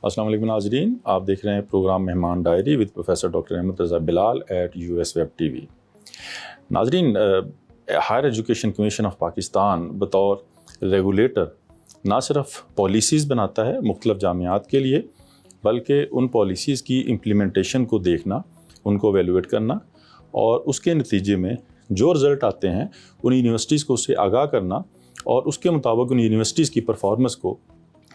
السلام علیکم ناظرین، آپ دیکھ رہے ہیں پروگرام مہمان diary with professor doctor Ahmed Raza Bilal at US web TV. ناظرین، higher education commission of Pakistan بطور ریگولیٹر نہ صرف پالیسیز بناتا ہے مختلف جامعات کے لیے، بلکہ ان پالیسیز کی امپلیمنٹیشن کو دیکھنا، ان کو ایویلویٹ کرنا اور اس کے نتیجے میں جو رزلٹ آتے ہیں ان یونیورسٹیز کو اس سے آگاہ کرنا اور اس کے مطابق ان یونیورسٹیز کی پرفارمنس کو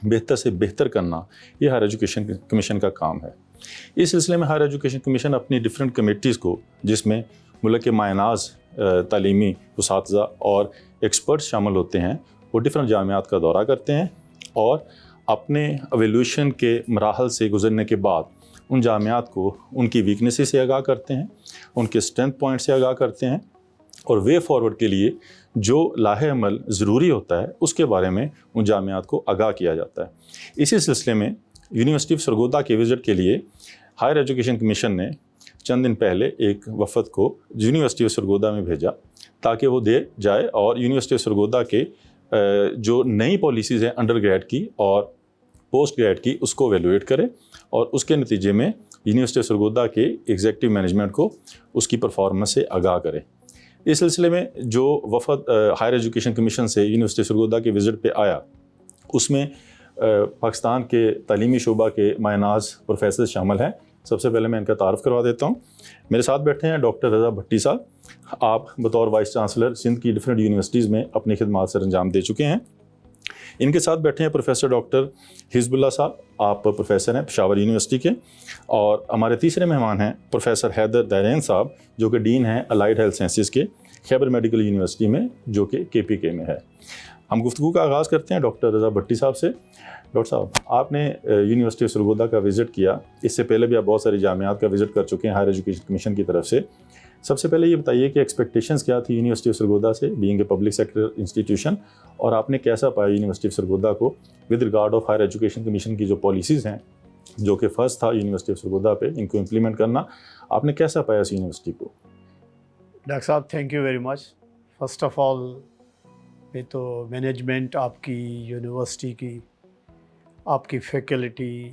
بہتر سے بہتر کرنا، یہ ہائر ایجوکیشن کمیشن کا کام ہے۔ اس سلسلے میں ہائر ایجوکیشن کمیشن اپنی ڈفرینٹ کمیٹیز کو، جس میں ملک کے مایہ ناز تعلیمی اساتذہ اور ایکسپرٹس شامل ہوتے ہیں، وہ ڈفرینٹ جامعات کا دورہ کرتے ہیں اور اپنے ایویلویشن کے مراحل سے گزرنے کے بعد ان جامعات کو ان کی ویکنیسز سے آگاہ کرتے ہیں، ان کے اسٹرینتھ پوائنٹ سے آگاہ کرتے ہیں اور وے فارورڈ کے لیے جو لاہ عمل ضروری ہوتا ہے اس کے بارے میں ان جامعات کو آگاہ کیا جاتا ہے۔ اسی سلسلے میں یونیورسٹی آف سرگودا کے وزٹ کے لیے ہائر ایجوکیشن کمیشن نے چند دن پہلے ایک وفد کو یونیورسٹی آف سرگودا میں بھیجا تاکہ وہ دے جائے اور یونیورسٹی آف سرگودا کے جو نئی پالیسیز ہیں انڈر گریڈ کی اور پوسٹ گریڈ کی، اس کو ایویلویٹ کرے اور اس کے نتیجے میں یونیورسٹی آف سرگودا کے ایگزیکٹو مینجمنٹ کو اس کی پرفارمنس سے آگاہ کرے۔ اس سلسلے میں جو وفد ہائر ایجوکیشن کمیشن سے یونیورسٹی سرگودا کے وزٹ پہ آیا، اس میں پاکستان کے تعلیمی شعبہ کے مایہ ناز پروفیسر شامل ہیں۔ سب سے پہلے میں ان کا تعارف کروا دیتا ہوں۔ میرے ساتھ بیٹھے ہیں ڈاکٹر رضا بھٹی صاحب۔ آپ بطور وائس چانسلر سندھ کی ڈفرینٹ یونیورسٹیز میں اپنی خدمات سر انجام دے چکے ہیں۔ ان کے ساتھ بیٹھے ہیں پروفیسر ڈاکٹر حزب اللہ صاحب، آپ پروفیسر ہیں پشاور یونیورسٹی کے، اور ہمارے تیسرے مہمان ہیں پروفیسر حیدر دارین صاحب، جو کہ ڈین ہیں الائڈ ہیلتھ سائنسز کے خیبر میڈیکل یونیورسٹی میں، جو کہ KPK میں ہے۔ ہم گفتگو کا آغاز کرتے ہیں ڈاکٹر رضا بھٹی صاحب سے۔ ڈاکٹر صاحب، آپ نے یونیورسٹی آف سرگودا کا وزٹ کیا، اس سے پہلے بھی آپ بہت ساری جامعات کا وزٹ کر چکے ہیں ہائر ایجوکیشن کمیشن کی طرف سے۔ سب سے پہلے یہ بتائیے کہ ایکسپیکٹیشنز کیا تھی یونیورسٹی آف سرگودا سے، being a public sector institution, اور آپ نے کیسا پایا یونیورسٹی آف سرگودا کو with regard of higher education commission کی جو پالیسیز ہیں، جو کہ فرض تھا یونیورسٹی آف سرگودا پہ ان کو امپلیمنٹ کرنا، آپ نے کیسا پایا اس یونیورسٹی کو؟ ڈاکٹر صاحب، thank you very much. First of all میں تو مینجمنٹ آپ کی یونیورسٹی کی، آپ کی فیکلٹی،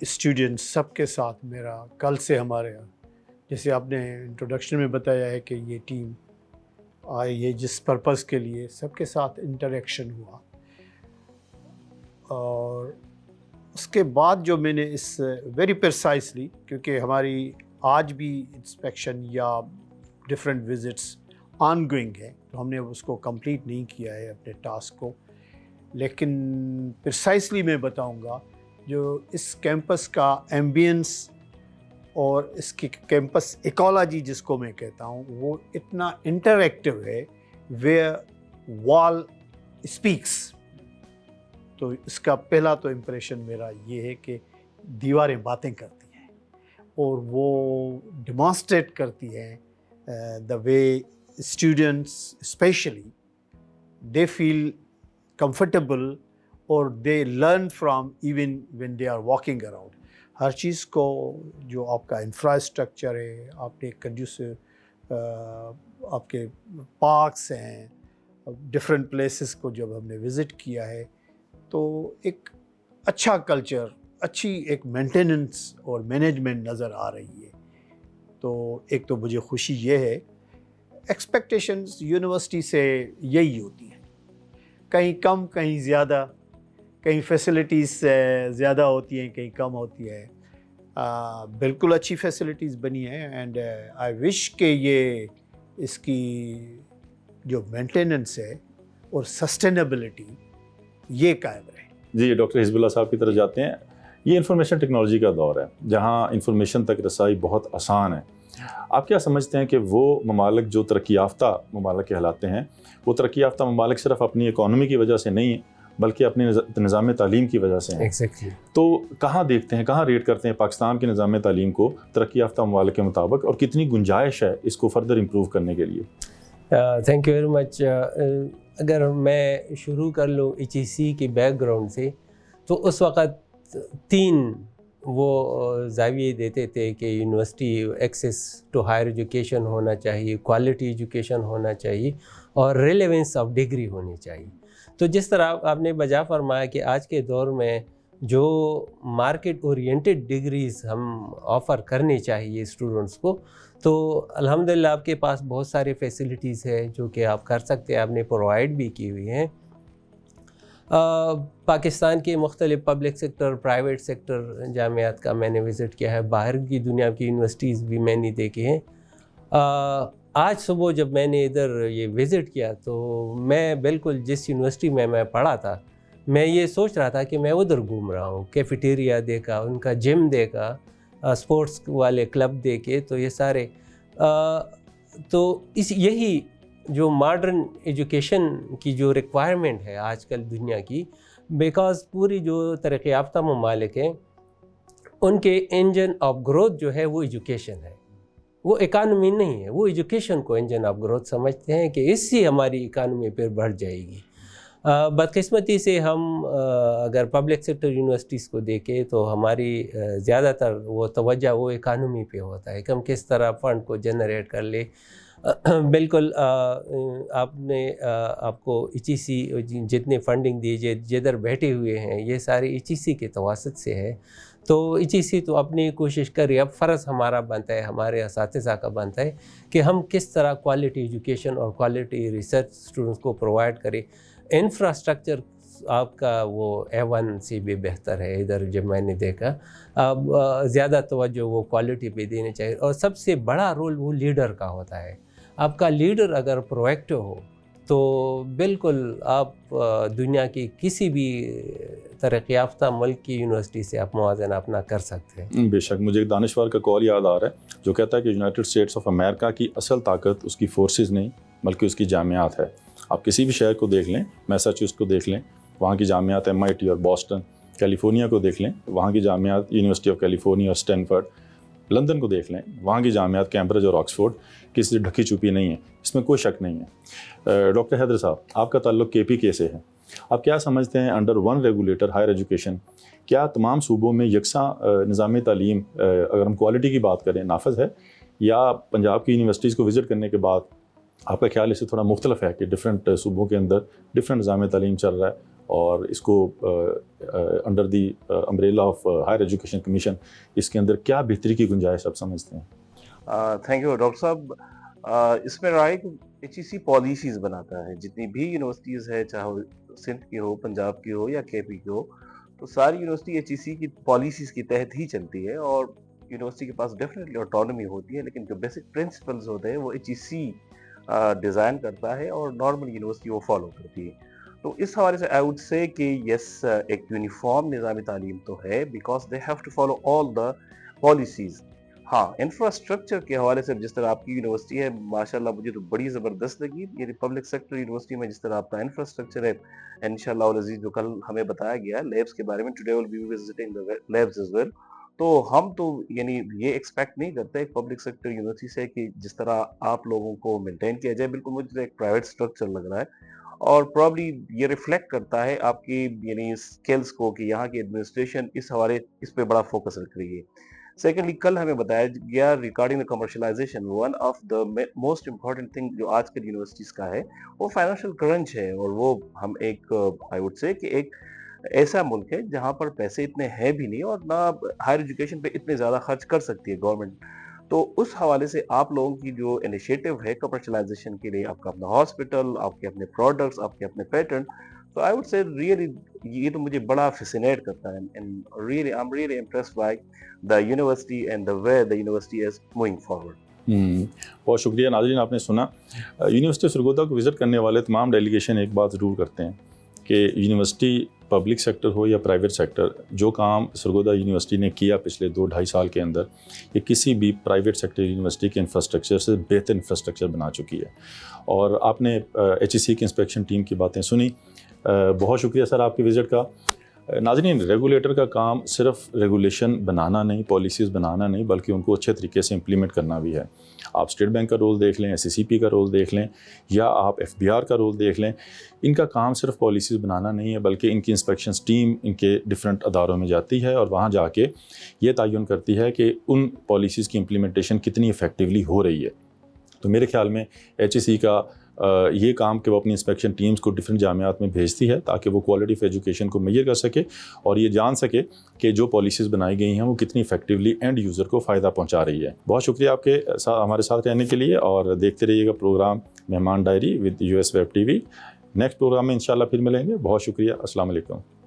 اسٹوڈنٹس سب کے ساتھ میرا کل سے ہمارے یہاں، جیسے آپ نے انٹروڈکشن میں بتایا ہے کہ یہ ٹیم آئی ہے جس پرپز کے لیے، سب کے ساتھ انٹریکشن ہوا، اور اس کے بعد جو میں نے اس ویری پرسائسلی، کیونکہ ہماری آج بھی انسپیکشن یا ڈفرینٹ وزٹس آن گوئنگ ہے، تو ہم نے اس کو کمپلیٹ نہیں کیا ہے اپنے ٹاسک کو، لیکن پرسائسلی میں بتاؤں گا جو اس کیمپس کا ایمبینس اور اس کی کیمپس ایکالوجی جس کو میں کہتا ہوں، وہ اتنا انٹریکٹیو ہے، ویئر وال اسپیکس۔ تو اس کا پہلا تو امپریشن میرا یہ ہے کہ دیواریں باتیں کرتی ہیں اور وہ ڈیمانسٹریٹ کرتی ہیں دا وے اسٹوڈنٹس اسپیشلی دے فیل comfortable اور they learn from even when they are walking around۔ ہر چیز کو جو آپ کا انفراسٹرکچر ہے، آپ نے کنڈیوسو آپ کے پارکس ہیں، ڈفرینٹ پلیسز کو جب ہم نے وزٹ کیا ہے، تو ایک اچھا کلچر، اچھی ایک مینٹیننس اور مینجمنٹ نظر آ رہی ہے۔ تو ایک تو مجھے خوشی یہ ہے، ایکسپیکٹیشنز یونیورسٹی سے یہی ہوتی ہیں، کہیں کم کہیں زیادہ، کہیں فیسلٹیز زیادہ ہوتی ہیں، کہیں کم ہوتی ہے۔ بالکل اچھی فیسلٹیز بنی ہیں، اینڈ آئی وش کہ یہ اس کی جو مینٹیننس ہے اور سسٹینیبلٹی یہ قائم رہے۔ جی، ڈاکٹر حزب اللہ صاحب کی طرف جاتے ہیں۔ یہ انفارمیشن ٹیکنالوجی کا دور ہے جہاں انفارمیشن تک رسائی بہت آسان ہے۔ آپ کیا سمجھتے ہیں کہ وہ ممالک جو ترقی یافتہ ممالک کہلاتے ہیں، وہ ترقی یافتہ ممالک صرف اپنی اکانومی کی وجہ سے نہیں ہیں بلکہ اپنے نظام تعلیم کی وجہ سے ہیں؟ ایگزیکٹلی۔ تو کہاں دیکھتے ہیں، کہاں ریٹ کرتے ہیں پاکستان کے نظام تعلیم کو ترقی یافتہ ممالک کے مطابق، اور کتنی گنجائش ہے اس کو فردر امپروو کرنے کے لیے؟ Thank you very much. اگر میں شروع کر لوں HEC کی بیک گراؤنڈ سے، تو اس وقت 3 وہ زاویے دیتے تھے کہ university access to higher education ہونا چاہیے، کوالٹی ایجوکیشن ہونا چاہیے، اور ریلیونس آف ڈگری ہونی چاہیے۔ تو جس طرح آپ نے بجا فرمایا کہ آج کے دور میں جو مارکیٹ اورینٹڈ ڈگریز ہم آفر کرنے چاہیے اسٹوڈنٹس کو، تو الحمدللہ آپ کے پاس بہت سارے فیسلٹیز ہیں جو کہ آپ کر سکتے ہیں، آپ نے پرووائڈ بھی کی ہوئی ہیں۔ پاکستان کے مختلف پبلک سیکٹر، پرائیویٹ سیکٹر جامعات کا میں نے وزٹ کیا ہے، باہر کی دنیا کی یونیورسٹیز بھی میں نے دیکھی ہیں۔ آج صبح جب میں نے ادھر یہ وزٹ کیا تو میں بالکل جس یونیورسٹی میں پڑھا تھا، میں یہ سوچ رہا تھا کہ میں ادھر گھوم رہا ہوں، کیفیٹیریا دیکھا، ان کا جم دیکھا، اسپورٹس والے کلب دیکھے، تو یہ سارے تو یہی جو ماڈرن ایجوکیشن کی جو ریکوائرمنٹ ہے آج کل دنیا کی، بیکاز پوری جو ترقی یافتہ ممالک ہیں ان کے انجن آف گروتھ جو ہے وہ ایجوکیشن ہے، وہ اکانومی نہیں ہے، وہ ایجوکیشن کو انجن آف گروتھ سمجھتے ہیں کہ اس سے ہماری اکانومی پھر بڑھ جائے گی۔ بدقسمتی سے ہم اگر پبلک سیکٹر یونیورسٹیز کو دیکھیں تو ہماری زیادہ تر وہ توجہ وہ اکانومی پہ ہوتا ہے کہ ہم کس طرح فنڈ کو جنریٹ کر لے۔ بالکل آپ کو ایچ ای سی جتنے فنڈنگ دی جدھر بیٹھے ہوئے ہیں یہ سارے ایچ ای سی کے تواسط سے ہے، تو ایچ ای سی تو اپنی کوشش کر رہی ہے۔ اب فرض ہمارا بنتا ہے، ہمارے اساتذہ کا بنتا ہے کہ ہم کس طرح کوالٹی ایجوکیشن اور کوالٹی ریسرچ اسٹوڈنٹس کو پرووائڈ کریں۔ انفراسٹرکچر آپ کا وہ A1 سے بھی بہتر ہے ادھر جب میں نے دیکھا، اب زیادہ توجہ وہ کوالٹی پہ دینے چاہیے، اور سب سے بڑا رول وہ لیڈر کا ہوتا ہے۔ آپ کا لیڈر اگر پرویکٹو ہو تو بالکل آپ دنیا کی کسی بھی ترقی یافتہ ملک کی یونیورسٹی سے آپ موازنہ اپنا کر سکتے ہیں۔ بے شک، مجھے ایک دانشور کا کال یاد آ رہا ہے جو کہتا ہے کہ یونائٹڈ اسٹیٹس آف امریکہ کی اصل طاقت اس کی فورسز نہیں بلکہ اس کی جامعات ہے۔ آپ کسی بھی شہر کو دیکھ لیں، میساچوسٹ کو دیکھ لیں، وہاں کی جامعات MIT اور بوسٹن، کیلیفورنیا کو دیکھ لیں، وہاں کی جامعات یونیورسٹی آف کیلیفورنیا اور اسٹینفرڈ، لندن کو دیکھ لیں، وہاں کی جامعات کیمبرج اور آکسفورڈ کسی سے ڈھکی چھپی نہیں ہے، اس میں کوئی شک نہیں ہے۔ ڈاکٹر حیدر صاحب، آپ کا تعلق KP سے ہے، آپ کیا سمجھتے ہیں under one regulator higher education کیا تمام صوبوں میں یکساں نظام تعلیم اگر ہم کوالٹی کی بات کریں نافذ ہے، یا پنجاب کی یونیورسٹیز کو وزٹ کرنے کے بعد آپ کا خیال اس سے تھوڑا مختلف ہے کہ ڈفرینٹ صوبوں کے اندر ڈفرینٹ نظام تعلیم چل رہا ہے اور اس کو under the umbrella of higher education commission اس کے اندر کیا بہتری کی گنجائش آپ سمجھتے ہیں؟ تھینک یو ڈاکٹر صاحب۔ اس میں رائے HEC پالیسیز بناتا ہے، جتنی بھی یونیورسٹیز ہے، چاہے وہ سندھ کی ہو، پنجاب کی ہو یا KP کی ہو، تو ساری یونیورسٹی HEC کی پالیسیز کے تحت ہی چلتی ہے، اور یونیورسٹی کے پاس ڈیفینیٹلی آٹونومی ہوتی ہے، لیکن جو بیسک پرنسپلز ہوتے ہیں وہ HEC ڈیزائن کرتا ہے اور نارمل یونیورسٹی وہ فالو کرتی ہے۔ تو اس حوالے سے آئی وڈ سے کہ یس، ایک یونیفارم نظام تعلیم تو ہے، because they have to follow all the policies. ہاں، انفراسٹرکچر کے حوالے سے جس طرح آپ کی یونیورسٹی ہے، ماشاءاللہ مجھے تو بڑی زبردست لگی، یہ پبلک سیکٹر یونیورسٹی میں جس طرح آپ کا انفراسٹرکچر ہے، انشاءاللہ العزیز جو کل ہمیں بتایا گیا لیبس کے بارے میں، today will be visiting the labs as well, تو ہم تو یعنی یہ ایکسپیکٹ نہیں کرتے ایک پبلک سیکٹر یونیورسٹی سے کہ جس طرح آپ لوگوں کو مینٹین کیا جائے، بالکل مجھے تو ایک پرائیویٹ اسٹرکچر لگ رہا ہے، اور پرابلی یہ ریفلیکٹ کرتا ہے آپ کی یعنی اسکلس کو کہ یہاں کی ایڈمنسٹریشن اس حوالے اس پہ بڑا فوکس رکھ رہی ہے۔ سیکنڈلی، کل ہمیں بتایا گیا regarding the commercialisation, one of the most important thing جو آج کل یونیورسٹیز کا ہے وہ فائنینشیل کرنچ ہے، اور وہ ہم ایک آئی وڈ سے کہ ایک ایسا ملک ہے جہاں پر پیسے اتنے ہیں بھی نہیں اور نہ ہائر ایجوکیشن پہ اتنے زیادہ خرچ کر سکتی ہے گورنمنٹ۔ تو اس حوالے سے آپ لوگوں کی جو انیشیٹو ہے کمرشلائزیشن کے لیے، آپ کا اپنا ہاسپٹل، آپ کے اپنے پروڈکٹس، آپ کے اپنے پیٹرن، تو آئی وڈ سے ریئلی یہ تو مجھے بڑا فیسینیٹ کرتا ہے، and really I am really impressed by the university and the way the university is moving forward. بہت شکریہ۔ ناظرین، آپ نے سنا یونیورسٹی سرگودا کو وزٹ کرنے والے تمام ڈیلیگیشن ایک بات ضرور کرتے ہیں کہ یونیورسٹی پبلک سیکٹر ہو یا پرائیویٹ سیکٹر، جو کام سرگودا یونیورسٹی نے کیا پچھلے 2-2.5 سال کے اندر، یہ کسی بھی پرائیویٹ سیکٹر یونیورسٹی کے انفراسٹرکچر سے بہتر انفراسٹرکچر بنا چکی ہے۔ اور آپ نے HEC کی انسپیکشن ٹیم کی باتیں سنی، بہت شکریہ سر آپ کی وزٹ کا۔ ناظرین، ریگولیٹر کا کام صرف ریگولیشن بنانا نہیں، پالیسیز بنانا نہیں، بلکہ ان کو اچھے طریقے سے امپلیمنٹ کرنا بھی ہے۔ آپ اسٹیٹ بینک کا رول دیکھ لیں، SCCP کا رول دیکھ لیں، یا آپ FBR کا رول دیکھ لیں، ان کا کام صرف پالیسیز بنانا نہیں ہے، بلکہ ان کی انسپیکشنز ٹیم ان کے ڈفرینٹ اداروں میں جاتی ہے اور وہاں جا کے یہ تعین کرتی ہے کہ ان پالیسیز کی امپلیمنٹیشن کتنی افیکٹولی ہو رہی ہے۔ تو میرے خیال میں HEC کا یہ کام کہ وہ اپنی انسپیکشن ٹیمز کو ڈفرینٹ جامعات میں بھیجتی ہے تاکہ وہ کوالٹی آف ایجوکیشن کو میئر کر سکے اور یہ جان سکے کہ جو پالیسیز بنائی گئی ہیں وہ کتنی افیکٹولی اینڈ یوزر کو فائدہ پہنچا رہی ہے. بہت شکریہ آپ کے ہمارے ساتھ رہنے کے لیے اور دیکھتے رہیے گا پروگرام مہمان diary with US Web TV. Next program میں انشاءاللہ پھر ملیں گے. بہت شکریہ. السلام علیکم.